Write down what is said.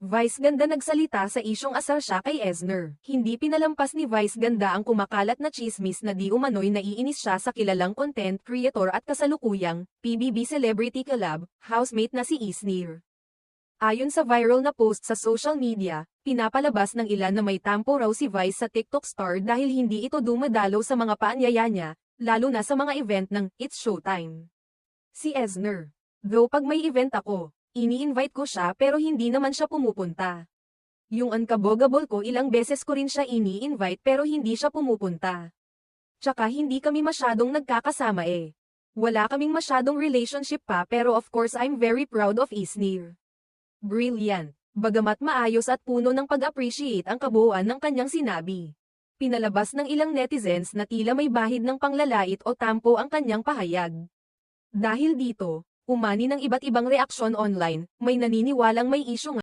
Vice Ganda nagsalita sa isyong asar siya kay Eisner. Hindi pinalampas ni Vice Ganda ang kumakalat na chismis na di umano'y naiinis siya sa kilalang content creator at kasalukuyang PBB Celebrity Collab housemate na si Eisner. Ayon sa viral na post sa social media, pinapalabas ng ilan na may tampo raw si Vice sa TikTok star dahil hindi ito dumadalaw sa mga paanyaya niya, lalo na sa mga event ng It's Showtime. Si Eisner, though pag may event ako, ini-invite ko siya pero hindi naman siya pumupunta. Yung unkabogable ko ilang beses ko rin siya ini-invite pero hindi siya pumupunta. Tsaka hindi kami masyadong nagkakasama eh. Wala kaming masyadong relationship pa pero of course I'm very proud of Eisner. Brilliant. Bagamat maayos at puno ng pag-appreciate ang kabuuan ng kanyang sinabi. Pinalabas ng ilang netizens na tila may bahid ng panglalait o tampo ang kanyang pahayag. Dahil dito, umani ng iba't ibang reaksyon online, may naniniwalang may isyu nga